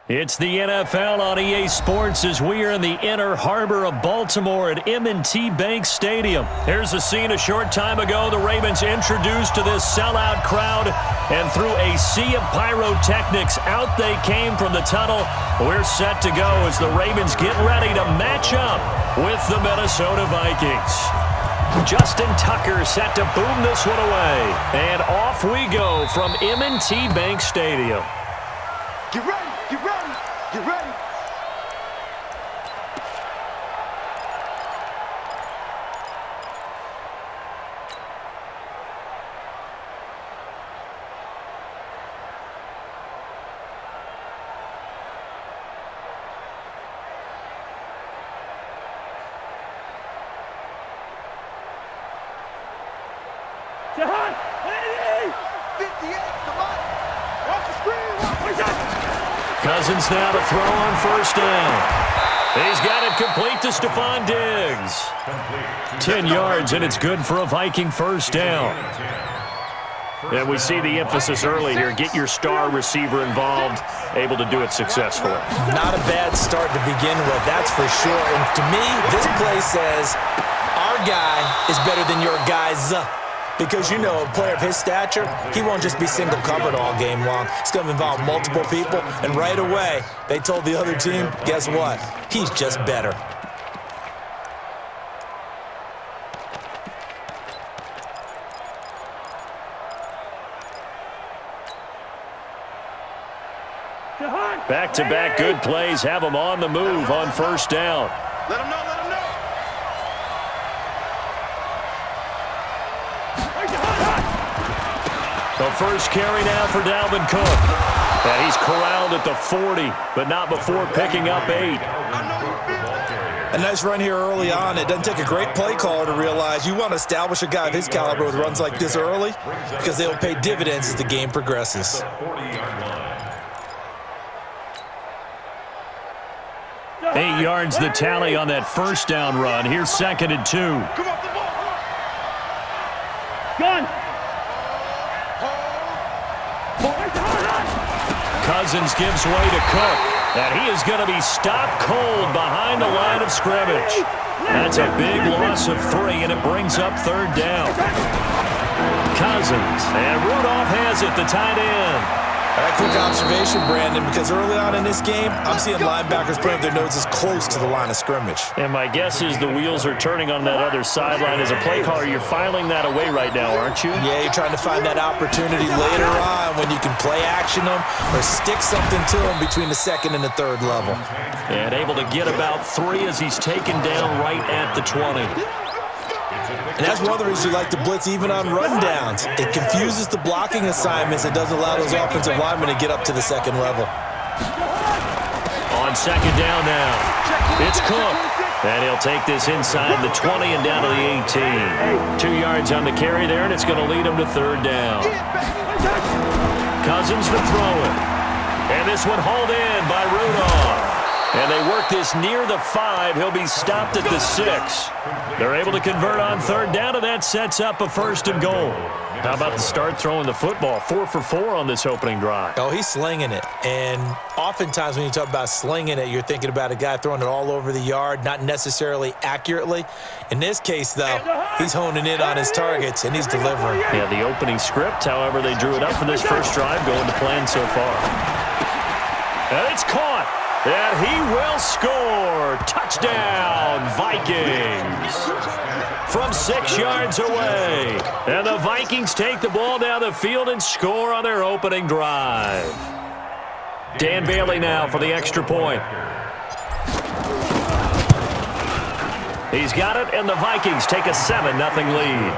It's the NFL on EA Sports as we are in the inner harbor of Baltimore at M&T Bank Stadium. Here's a scene a short time ago. The Ravens introduced to this sellout crowd, and through a sea of pyrotechnics, out they came from the tunnel. We're set to go as the Ravens get ready to match up with the Minnesota Vikings. Justin Tucker set to boom this one away. And off we go from M&T Bank Stadium. Get ready, get ready, get ready. Jahan, 58, come on. Watch the screen, watch the Cousins now to throw on first down. He's got it complete to Stephon Diggs. 10 yards, and it's good for a Viking first down. And we see the emphasis early here. Get your star receiver involved, able to do it successfully. Not a bad start to begin with, that's for sure. And to me, this play says our guy is better than your guy's. Because, you know, a player of his stature, he won't just be single-covered all game long. It's going to involve multiple people, and right away, they told the other team, guess what? He's just better. Back-to-back good plays have him on the move on first down. Let him know, let him know. The first carry now for Dalvin Cook. And he's corralled at the 40, but not before picking up 8. A nice run here early on. It doesn't take a great play caller to realize you want to establish a guy of his caliber with runs like this early because they will pay dividends as the game progresses. 8 yards the tally on that first down run. Here's 2nd and 2. Come on, the ball. gun. Cousins gives way to Cook, and he is going to be stopped cold behind the line of scrimmage. That's a big loss of 3, and it brings up 3rd down. Cousins, and Rudolph has it, the tight end. A quick observation, Brandon, because early on in this game, I'm seeing linebackers putting their noses close to the line of scrimmage. And my guess is the wheels are turning on that other sideline. As a play caller, you're filing that away right now, aren't you? Yeah, you're trying to find that opportunity later on when you can play action them or stick something to them between the 2nd and the 3rd level. And able to get about 3 as he's taken down right at the 20. And that's one of the reasons you like to blitz even on rundowns. It confuses the blocking assignments and doesn't allow those offensive linemen to get up to the 2nd level. On 2nd down now, it's Cook. And he'll take this inside the 20 and down to the 18. 2 yards on the carry there, and it's going to lead him to 3rd down. Cousins to throw it. And this one hauled in by Rudolph. And they work this near the 5. He'll be stopped at the 6. They're able to convert on 3rd down, and that sets up a 1st and goal. How about the start throwing the football? 4 for 4 on this opening drive. Oh, he's slinging it. And oftentimes when you talk about slinging it, you're thinking about a guy throwing it all over the yard, not necessarily accurately. In this case, though, he's honing in on his targets, and he's delivering. Yeah, the opening script, however, they drew it up for this first drive, going to plan so far. And it's caught. And he will score. Touchdown, Vikings. From 6 yards away. And the Vikings take the ball down the field and score on their opening drive. Dan Bailey now for the extra point. He's got it, and the Vikings take a 7-0 lead.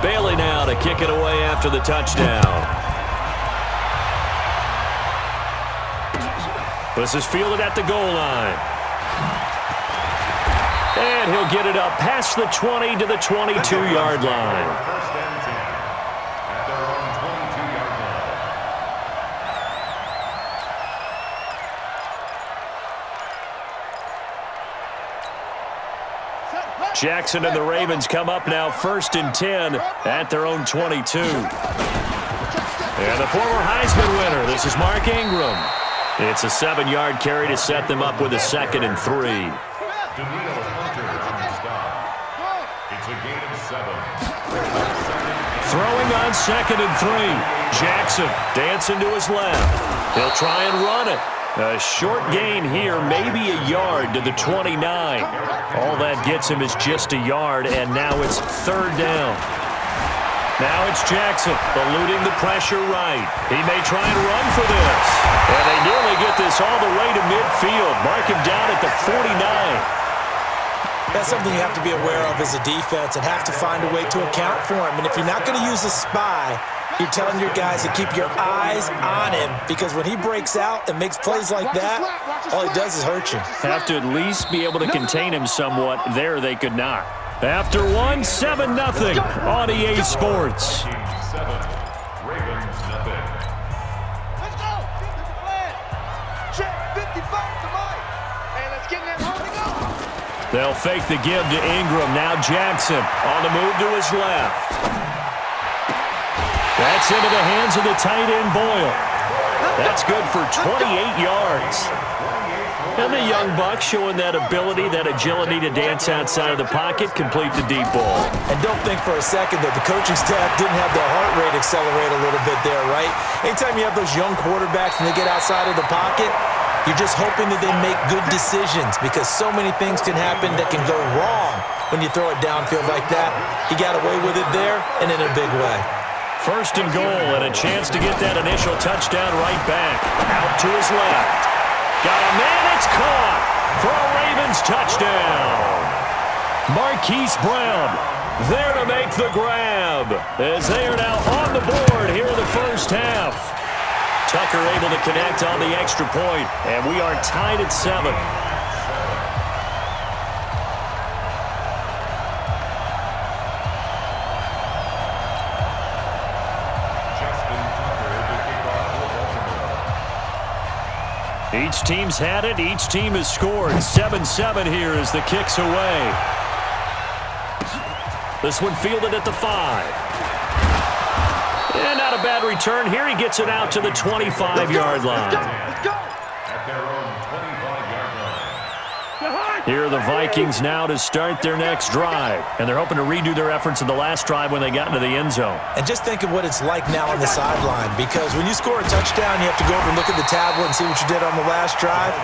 Bailey now to kick it away after the touchdown. This is fielded at the goal line. And he'll get it up past the 20 to the 22-yard line. Jackson and the Ravens come up now 1st and 10 at their own 22. And the former Heisman winner, this is Mark Ingram. It's a 7-yard carry to set them up with a 2nd and 3. Throwing on 2nd and 3. Jackson dancing to his left. He'll try and run it. A short gain here, maybe a yard to the 29. All that gets him is just a yard, and now it's 3rd down. Now it's Jackson eluding the pressure right. He may try and run for this. And they nearly get this all the way to midfield. Mark him down at the 49. That's something you have to be aware of as a defense and have to find a way to account for him. And if you're not going to use a spy, you're telling your guys to keep your eyes on him, because when he breaks out and makes plays like that, all he does is hurt you. Have to at least be able to contain him somewhat. There they could not. After 7-0 on EA Sports. They'll fake the give to Ingram. Now Jackson on the move to his left. That's into the hands of the tight end Boyle. That's good for 28 yards. And the young buck showing that ability, that agility to dance outside of the pocket, complete the deep ball. And don't think for a second that the coaching staff didn't have their heart rate accelerate a little bit there, right? Anytime you have those young quarterbacks and they get outside of the pocket, you're just hoping that they make good decisions, because so many things can happen that can go wrong when you throw it downfield like that. He got away with it there and in a big way. 1st and goal, and a chance to get that initial touchdown right back. Out to his left. Got a man, it's caught for a Ravens touchdown. Marquise Brown there to make the grab as they are now on the board here in the first half. Tucker able to connect on the extra point, and we are tied at 7. Each team's had it. Each team has scored. 7-7 here as the kick's away. This one fielded at the 5. And not a bad return here. He gets it out to the 25-yard line. Let's go. Here are the Vikings now to start their next drive. And they're hoping to redo their efforts in the last drive when they got into the end zone. And just think of what it's like now on the sideline, because when you score a touchdown, you have to go over and look at the tablet and see what you did on the last drive.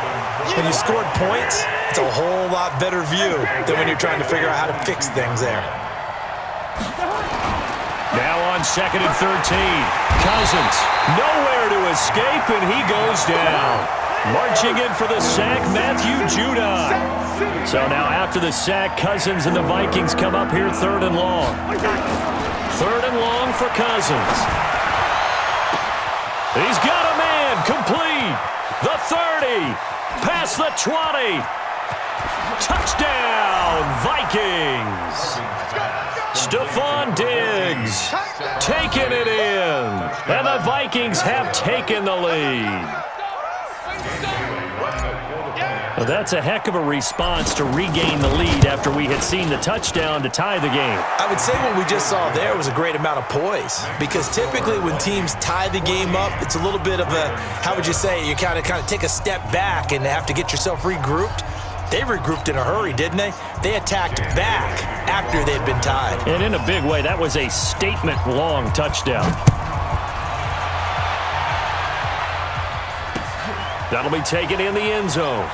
When you scored points, it's a whole lot better view than when you're trying to figure out how to fix things there. Now on 2nd and 13. Cousins nowhere to escape, and he goes down. Marching in for the sack, Matthew Judon. So now after the sack, Cousins and the Vikings come up here 3rd and long. 3rd and long for Cousins. He's got a man, complete. The 30, past the 20. Touchdown, Vikings. Stephon Diggs taking it in. And the Vikings have taken the lead. Well, that's a heck of a response to regain the lead after we had seen the touchdown to tie the game. I would say what we just saw there was a great amount of poise, because typically when teams tie the game up, it's a little bit of a, how would you say, you kind of take a step back and have to get yourself regrouped. They regrouped in a hurry, didn't they? They attacked back after they'd been tied. And in a big way, that was a statement-long touchdown. That'll be taken in the end zone.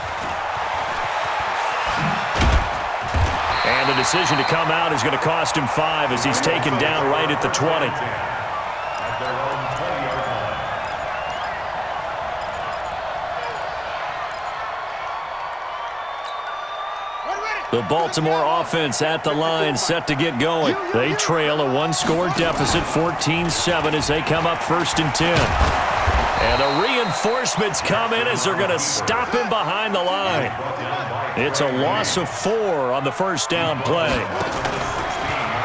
And the decision to come out is going to cost him 5 as he's taken down right at the 20. The Baltimore offense at the line, set to get going. They trail a one-score deficit, 14-7, as they come up 1st and 10. And the reinforcements come in as they're going to stop him behind the line. It's a loss of 4 on the first down play.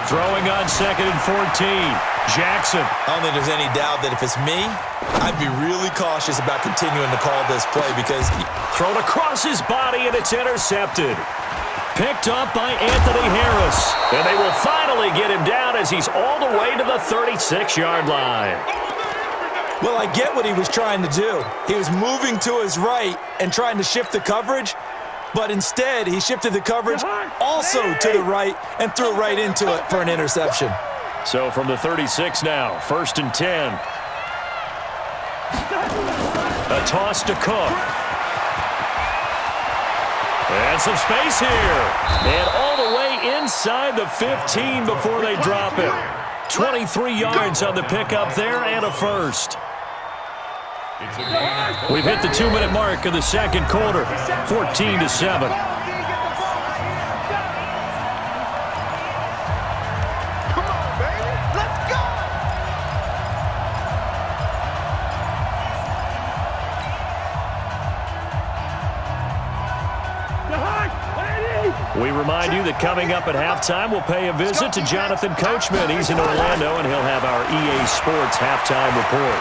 Throwing on 2nd and 14. Jackson. I don't think there's any doubt that if it's me, I'd be really cautious about continuing to call this play, because thrown across his body, and it's intercepted. Picked up by Anthony Harris. And they will finally get him down as he's all the way to the 36-yard line. Well, I get what he was trying to do. He was moving to his right and trying to shift the coverage, but instead he shifted the coverage also to the right and threw right into it for an interception. So from the 36 now, 1st and 10. A toss to Cook. And some space here. And all the way inside the 15 before they drop him. 23 yards on the pickup there and a first. We've hit the 2-minute mark of the second quarter. 14-7. We remind you that coming up at halftime, we'll pay a visit to Jonathan Coachman. He's in Orlando, and he'll have our EA Sports halftime report.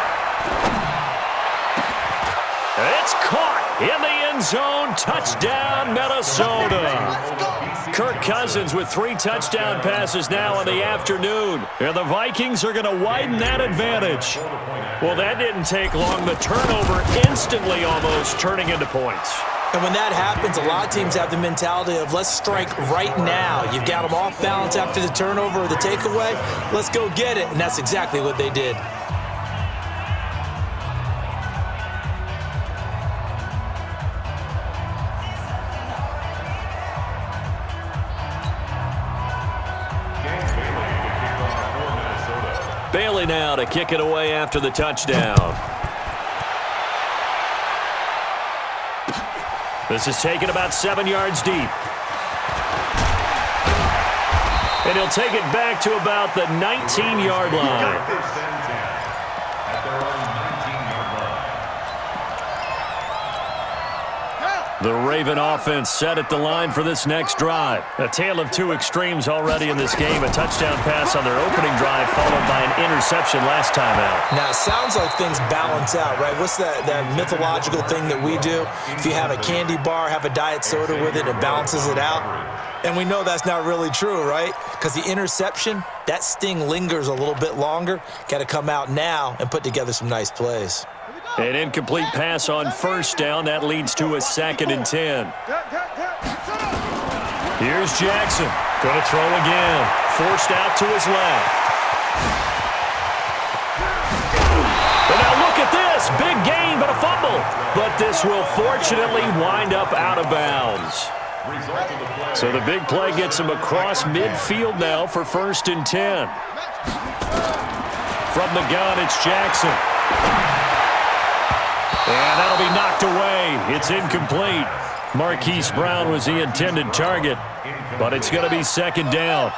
It's caught in the end zone. Touchdown, Minnesota. Kirk Cousins with 3 touchdown passes now in the afternoon. And the Vikings are going to widen that advantage. Well, that didn't take long. The turnover instantly almost turning into points. And when that happens, a lot of teams have the mentality of let's strike right now. You've got them off balance after the turnover or the takeaway. Let's go get it. And that's exactly what they did. Bailey now to kick it away after the touchdown. This is taken about 7 yards deep. And he'll take it back to about the 19-yard line. The Raven offense set at the line for this next drive. A tale of two extremes already in this game. A touchdown pass on their opening drive followed by an interception last time out. Now, it sounds like things balance out, right? What's that mythological thing that we do? If you have a candy bar, have a diet soda with it, it balances it out. And we know that's not really true, right? Because the interception, that sting lingers a little bit longer. Got to come out now and put together some nice plays. An incomplete pass on first down. That leads to a 2nd and 10. Here's Jackson. Going to throw again. Forced out to his left. And now look at this. Big gain, but a fumble. But this will fortunately wind up out of bounds. So the big play gets him across midfield now for 1st and 10. From the gun, it's Jackson. And that'll be knocked away. It's incomplete. Marquise Brown was the intended target, but it's going to be 2nd down.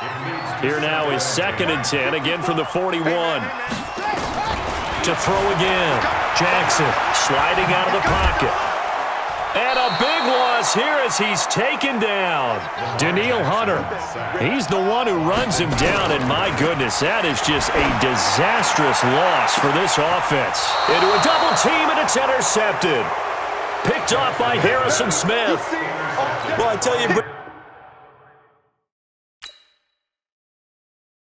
Here now is 2nd and 10, again from the 41. To throw again. Jackson sliding out of the pocket. And a big loss here as he's taken down. Danielle Hunter, he's the one who runs him down, and my goodness, that is just a disastrous loss for this offense. Into a double team, and it's intercepted. Picked off by Harrison Smith. Well, I tell you,